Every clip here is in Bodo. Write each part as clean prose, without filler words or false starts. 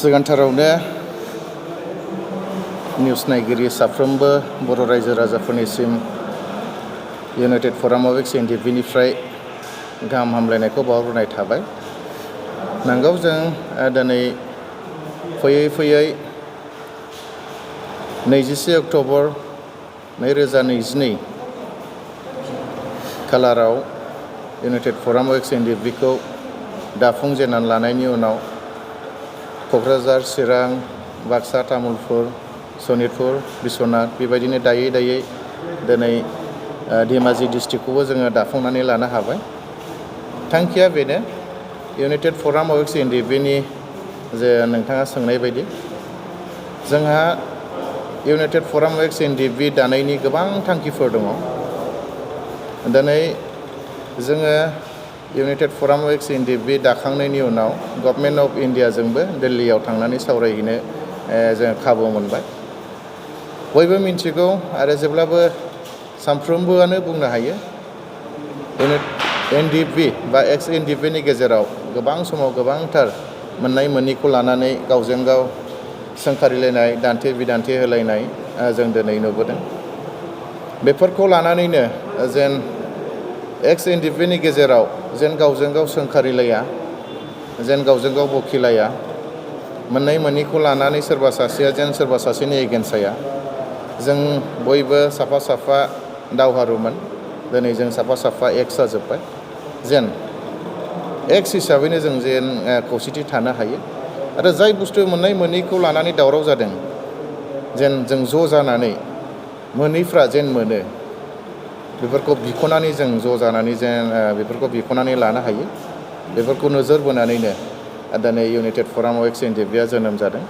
सिगांथारावनो निउस नायगिरि साफ्रोमबो बर' रायजो राजाफोरनिसिम इउनाइटेड फराम अफ एक्स एनडिएफबिनिफ्राय गाहाम हामलायनायखौ बावहरनाय थाबाय। नंगौ, जों दिनै फैयै फैयै 21 अक्ट'बर 2022 खालाराव इउनाइटेड फराम अफ एक्स एनडिएफबिखौ दाफुंजेननानै लानायनि उनाव क'क्राझार, चिरां, बाक्सा, तामुलपुर, सनितपुर, बिश्वनाथ बेबायदिनो दायै दायै दिनै धेमाजि डिस्ट्रिक्टखौबो जोङो दाफुंनानै लानो हाबाय। थांखिया बेनो, इउनाइटेड फराम अफ एक्स एनडिएफबिनि जे नोंथाङा सोंनाय बायदि जोंहा United forum of ex NDFB दानायनि गोबां थांखिफोर दङ। दिनै जोङो united forum of ex NDFB दाखांनायनि उनाव गभर्नमेन्ट अफ इन्डियाजोंबो दिल्लीयाव थांनानै सावरायहैनो जों खाबु मोनबाय। बयबो मिन्थिगौ आरो जेब्लाबो सानफ्रोमबोआनो बुंनो हायो, एनडिएफबि बा एक्स एनडिएफबिनि गेजेराव गोबां समाव गोबांथार मोननाय मोनैखौ लानानै गावजों गाव सोंखारिलायनाय, दान्थे बिदान्थे होलायनाय जों दिनै नुबोदों। बेफोरखौ लानानैनो जेन एक्स एनडिएफबिनि गेजेराव जेन गावजों गाव सोंखारिलाया, जेन गावजों गाव बखिलाया, मोननाय मोनैखौ लानानै सोरबा सासेया जेन सोरबा सासेनि एगेन्स्ट जाया। जों बयबो साफा साफा दावहारुमोन, दिनै जों साफा साफा एक्स जाजोब्बाय। जेन एक्स हिसाबैनो जों जेन खौसेथि थानो हायो आरो जाय बुस्थु मोननाय मोनैखौ लानानै दावराव जादों जेन जों ज' जानानै मोनैफ्रा जेन मोनो, बेफोरखौ बिख'नानै जों ज' जानानै जेन बेफोरखौ बिख'नानै लानो हायो। बेफोरखौ नोजोर बोनानैनो दिनै इउनाइटेड फराम अफ एक्स एनडिएफबिआ जोनोम जादों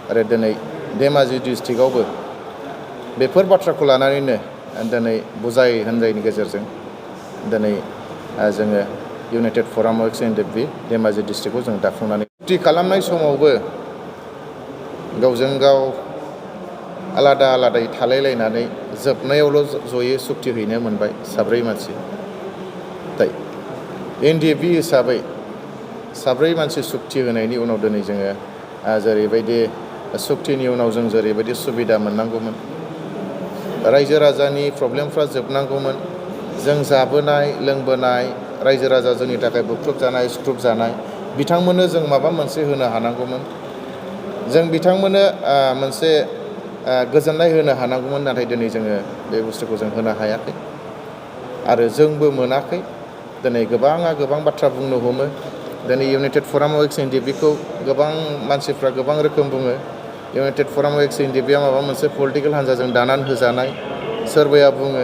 आरो दिनै धेमाजि डिस्ट्रिक्टआवबो बेफोर बाथ्राखौ लानानैनो दिनै बुजाय होनजायनि गेजेरजों दिनै जोङो united forum of ex NDFB Dhemaji डिस्ट्रिक्टखौ जों दाफुंनानै सुक्ति खालामनाय समावबो गावजों गाव आलादा आलादायै थालायलायनानै जोबनायावल' जयै सुक्ति हैनो मोनबाय साब्रै मानसि। एनडिएफबि हिसाबै साब्रै मानसि सुक्ति होनायनि उनाव दिनै जोङो जेरैबायदि सुक्तिनि उनाव जों जेरैबायदि सुबिदा मोननांगौमोन, रायजो राजानि प्रब्लेमफ्रा जोबनांगौमोन, जों जाबोनाय लोंबोनाय रायजो राजा जोंनि थाखाय बुख्रुबजानाय सुख्रुबजानाय बिथांमोननो जों माबा मोनसे होनो हानांगौमोन, जों बिथांमोननो मोनसे गोजोननाय होनो हानांगौमोन। नाथाय दिनै जोङो बे बुस्थुखौ जों होनो हायाखै आरो जोंबो मोनाखै। दिनै गोबाङा गोबां बाथ्रा बुंनो हमो। दिनै इउनाइटेड फराम अफ एक्स एनडिएफबिखौ गोबां मानसिफ्रा गोबां रोखोम बुङो। इउनाइटेड फराम अफ एक्स एनडिएफबिआ माबा मोनसे पलिटिकेल हान्जाजों दानानै होजानाय सोरबाया बुङो,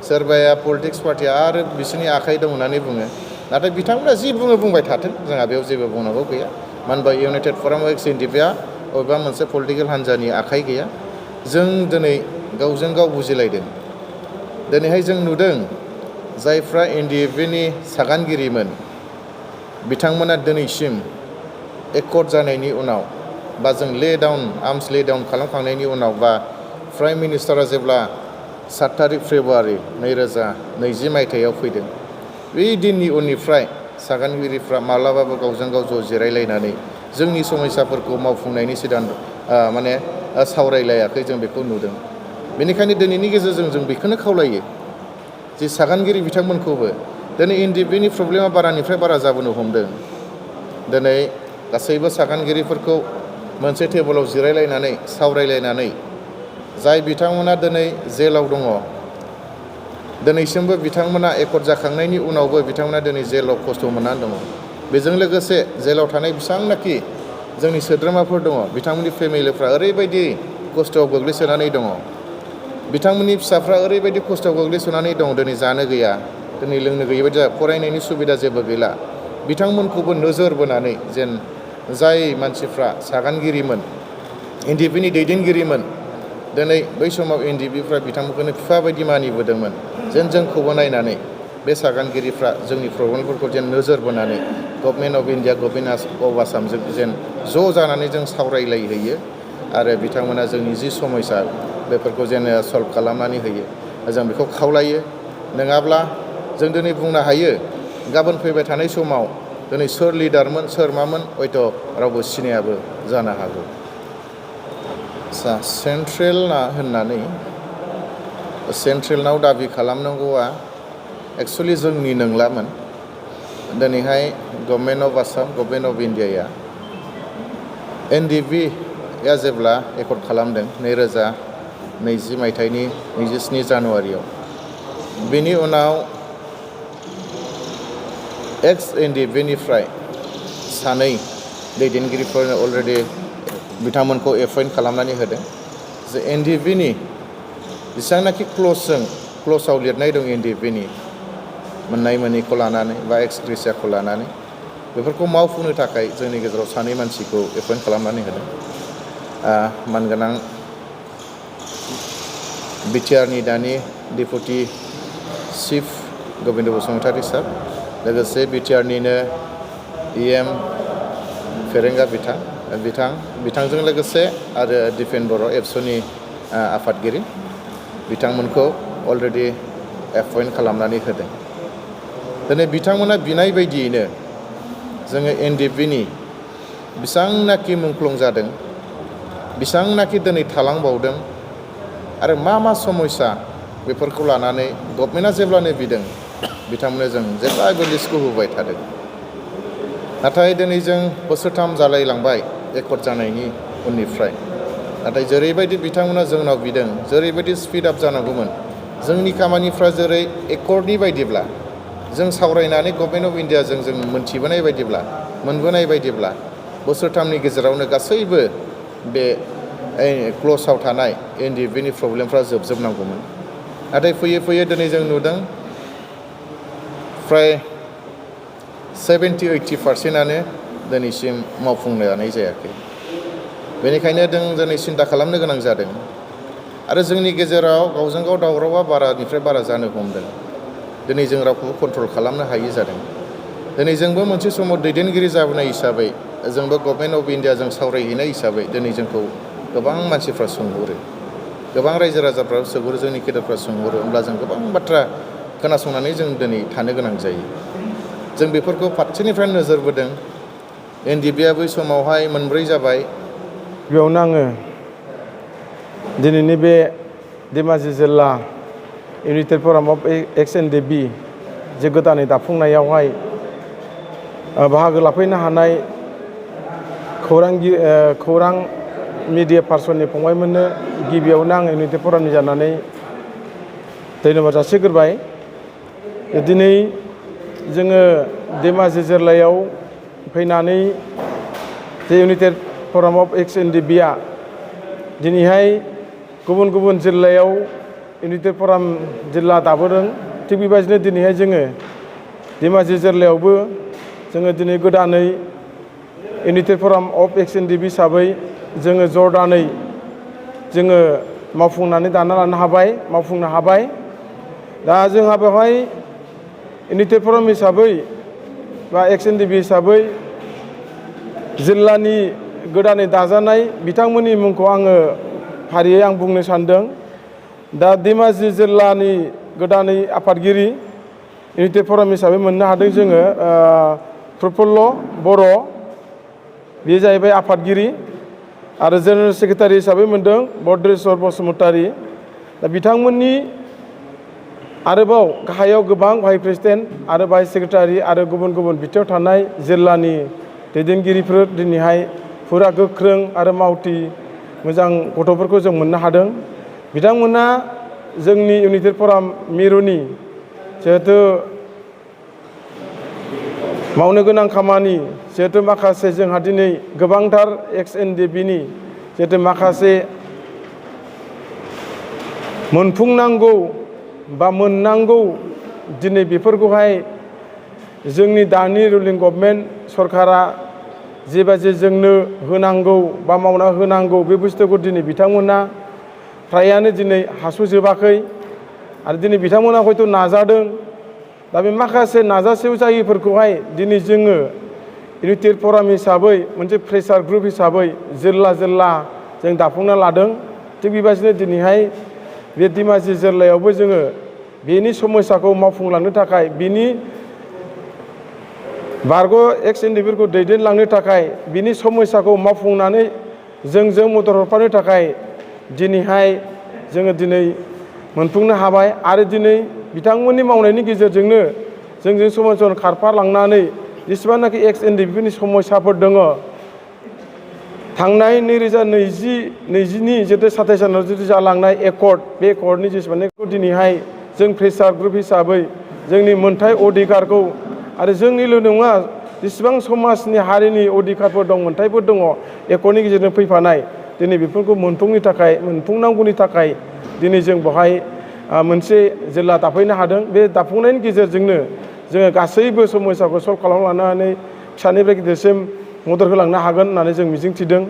सोरबाया पलिटिक्स पार्टिया आरो बिसोरनि आखाइ दं होननानै बुङो। नाथाय बिथांमोना जि बुङो बुंबाय थाथों, जोंहा बेयाव जेबो बुंनांगौ गैया। मानो होनबा इउनाइटेड फराम अफ एक्स एनडिएफबिआ बबेबा मोनसे पलिटिकेल हान्जानि आखाइ गैया। जों दिनै गावजों गाव बुजिलायदों। दिनैहाय जों नुदों जायफ्रा एनडिएफबिनि सागानगिरिमोन बिथांमोना दिनैसिम एकर्ड जानायनि उनाव बा जों आर्मस ले डाउन खालामखांनायनि उनाव बा प्राइम मिनिस्टारा जेब्ला 7 तारिख फेब्रुवारि 2020 मायथाइयाव फैदों, बे दिननि उननिफ्राय सागानगिरिफ्रा माब्लाबाबो गावजों गाव ज' जिरायलायनानै जोंनि समस्याफोरखौ मावफुंनायनि सावरायलायाखै, जों बेखौ नुदों। बेनिखायनो दिनैनि गेजेरजों जों बेखौनो खावलायो जे सागानगिरि बिथांमोनखौबो दिनै एनडिएफबिनि प्रब्लेमा बारानिफ्राय बारा जाबोनो हमदों। दिनै गासैबो सागानगिरिफोरखौ मोनसे टेबोलाव जिरायलायनानै सावरायलायनानै जाय बिथांमोना दिनै जेलाव दङ, दिनैसिमबो बिथांमोना एकर्ड जाखांनायनि उनावबो बिथांमोना दिनै जेलाव खस्थ' मोननानै दङ। बेजों लोगोसे जेलाव थानाय बेसेबांनाखि जोंनि सोद्रोमाफोर दङ, बिथांमोननि फेमिलिफ्रा ओरैबायदि खस्थ'आव गोग्लैसोनानै दङ, बिथांमोननि फिसाफ्रा ओरैबायदि खस्थ'आव गोग्लैसोनानै दं, दिनै जानो गैया, दिनै लोंनो गैयै बायदि फरायनायनि सुबिदा जेबो गैला। बिथांमोनखौबो नोजोर बोनानै जेन जाय मानसिफ्रा सागानगिरिमोन, एनडिएफबिनि दैदेनगिरिमोन, दिनै बै समाव एनडिएफबिफ्रा बिथांमोनखौनो बिफा बायदि मानिबोदोंमोन, जेन जोंखौबो नायनानै बे सागानगिरिफ्रा जोंनि प्रब्लेमफोरखौ जेन नोजोर बोनानै government of India, government of आसामजों जेन ज' जानानै जों सावरायलायहैयो आरो बिथांमोना जोंनि जि समस्या बेफोरखौ जेन सल्भ खालामनानै होयो, जों बेखौ खावलायो। नङाब्ला जों दिनै बुंनो हायो गाबोन फैबाय थानाय समाव दिनै सोर लिडारमोन सोर मामोन हयथ' रावबो सिनायाबो जानो हागौ। सेन्ट्रेल होननानै सेन्ट्रेलनाव दाबि खालामनांगौआ एक्सुवेलि जोंनि नंलामोन। दिनैहाय government of Assam government of इन्डियाया NDFB या जेब्ला एकर्ड खालामदों 2020 मायथाइनि 27 जानुवारियाव, बेनि उनाव एक्स NDFB सानै दैदेनगिरिफोरनो अलरेडि बिथांमोनखौ एपइन्ट खालामनानै होदों। जे NDFBनि जेसेबांनाखि क्ल'जआव लिरनाय दं NDFBनि मोननाय मोनैखौ लानानै बा एक्सग्रेसियाखौ लानानै बेफोरखौ मावफुंनो थाखाय जोंनि गेजेराव सानै मानसिखौ एपइन्ट खालामनानै होदों। मानगोनां बिटिआरनि दानि डेपुटि चिफ गबिन्द बसुमतारी सार, लोगोसे बिटिआरनिनो EM फेरेंगा बिथांजों लोगोसे आरो दिपेन बर' एबसुनि आफादगिरि बिथांमोनखौ अलरेडि एपइन्ट खालामनानै होदों। दिनै बिथांमोना बिनाय बायदियैनो जोङो NDFBनि बेसांनाखि मुंख्लं जादों, बेसांनाखि दिनै थालांबावदों आरो मा समस्या बेफोरखौ लानानै गभर्नमेन्टआ जेब्लानो बिदों बिथांमोननो जों जेब्लाबो लिस्टखौ होबाय थादों। नाथाय दिनै जों बोसोरथाम जालायलांबाय एकर्ड जानायनि उननिफ्राय। नाथाय जेरैबायदि बिथांमोना जोंनाव बिदों, जेरैबायदि स्पिड आप जानांगौमोन, जोंनि खामानिफ्रा जेरै एकर्डनि बायदिब्ला जों सावरायनानै गभर्नमेन्ट अफ इन्डियाजों जों मोनथिबोनाय बायदिब्ला मोनबोनाय बायदिब्ला बोसोरथामनि गेजेरावनो गासैबो बे क्ल'जआव थानाय NDFBनि प्रब्लेमफ्रा जोबजोबनांगौमोन। नाथाय फैयै दिनै जों नुदों फ्राय 70-80% दिनैसिम मावफुंनो हानाय जायाखै। बेनिखायनो जों दिनै सिन्था खालामनो गोनां जादों आरो जोंनि गेजेराव गावजों गाव दावरावा बारानिफ्राय बारा जानो हमदों। दिनै जों रावखौबो कन्ट्रल खालामनो हायि जादों। दिनै जोंबो मोनसे समाव दैदेनगिरि जाबोनाय हिसाबै, जोंबो गभर्नमेन्ट अफ इन्डियाजों सावरायहैनाय हिसाबै दिनै जोंखौ गोबां मानसिफ्रा सोंहरो, गोबां रायजो राजाफ्रा सोंहरो, जोंनि गेदेरफ्रा सोंहरो। होमब्ला जों गोबां बाथ्रा खोनासंनानै जों दिनै थानो गोनां जायो। जों बेफोरखौ फारसेनिफ्राय नोजोर बोदों। NDFBआ बै समावहाय मोनब्रै जाबाय। बेयावनो आङो दिनैनि बे धेमाजि जिल्ला United forum of X NDFB जे गोदानै दाफुंनायावहाय बाहागो लाफैनो हानाय खौरां मिडिया पार्सननि फंबायमोननो गिबियावनो आं इउनाइटेड फरामनि जानानै धन्यबाद जासिग्रोबाय। दिनै जोङो धेमाजि जिल्लायाव फैनानै जे इउनाइटेड फराम अफ एक्स NDFBआ दिनैहाय गुबुन जिल्लायाव इउनाइटेड फराम जिल्ला दाबोदों। थिग बेबायदिनो दिनैहाय जोङो धेमाजि जिल्लायावबो जोङो दिनै गोदानै United forum of X NDFB हिसाबै जोङो जरदानै जोङो मावफुंनो हाबाय। दा जोंहा बेवहाय इउनाइटेड फराम हिसाबै बा एक्स NDFB हिसाबै जिल्लानि गोदानै दाजानाय बिथांमोननि मुंखौ आङो फारियै आं बुंनो सानदों। दा धेमाजि जिल्लानि गोदानै आफादगिरि इउनाइटेड फराम हिसाबै मोननो हादों जोङो प्रफुल्ल बर', बेयो जाहैबाय आफादगिरि। आरो जेनेरेल सेक्रेटारि हिसाबै मोनदों भद्रेस्वर बसुमतारी। दा बिथांमोननि आरोबाव गाहायाव गोबां भाइस प्रेसिडेन्ट आरो भाइस सेक्रेटारि आरो गुबुन बिथिङाव थानाय जिल्लानि दैदेनगिरिफोर दिनैहाय फुरा गोख्रों आरो मावथि मोजां गथ'फोरखौ जों मोननो हादों। बिथांमोना जोंनि इउनाइटेड फराम मिरुनि जिहेथु मावनो गोनां खामानि, जिहेतु माखासे जोंहा दिनै गोबांथार एक्स NDFBनि जिहेतु माखासे मोनफुंनांगौ बा मोननांगौ दिनै बेफोरखौहाय जोंनि दानि रुलिं गभर्नमेन्ट सरकारा जेबायदि जोंनो होनांगौ बा मावना होनांगौ बे बुस्थुखौ दिनै बिथांमोना फ्रायानो दिनै हास'जोबाखै। आरो दिनै बिथांमोना हयथ' नाजादों। दा बे माखासे नाजासेयाव जायैफोरखौहाय दिनै जोङो इउनाइटेड फराम हिसाबै मोनसे प्रेसार ग्रुप हिसाबै जिल्ला जों दाफुंना लादों। थिग बेबायदिनो दिनैहाय बे धेमाजि जिल्लायावबो जोङो बेनि समस्याखौ मावफुंलांनो थाखाय बिनि बारग' एक्स एनडिएफबिफोरखौ दैदेनलांनो थाखाय बिनि समयसाखौ मावफुंनानै जोंजों मदद हरफानो थाखाय दिनैहाय जोङो दिनै मोनफुंनो हाबाय आरो दिनै बिथांमोननि मावनायनि गेजेरजोंनो जोंजों समान समान खारफालांनानै जेसेबांनाखि एक्स एनडिएफबिफोरनि समयसाफोर दङ थांनाय 2020-21 जितु 27 सानाव जितु जालांनाय एकर्ड बे एकर्डनि जेसेबांनाखि दिनैहाय जों प्रेसार ग्रुप हिसाबै जोंनि मोनथाय अधिकारखौ आरो जोंनिल' नङा जेसेबां समाजनि हारिनि अधिकारफोर दं मोनथायफोर दङ एकर्डनि गेजेरजों फैफानाय दिनै बेफोरखौ मोनफुंनांगौनि थाखाय दिनै जों बेवहाय मोनसे जिल्ला दाफैनो हादों। बे दाफुंनायनि गेजेरजोंनो जोङो गासैबो समयसाखौ सल्भ खालामलांनानै फिसानिफ्राय गिदिरसिम मदद होलांनो हागोन होननानै जों मिजिंथिदों।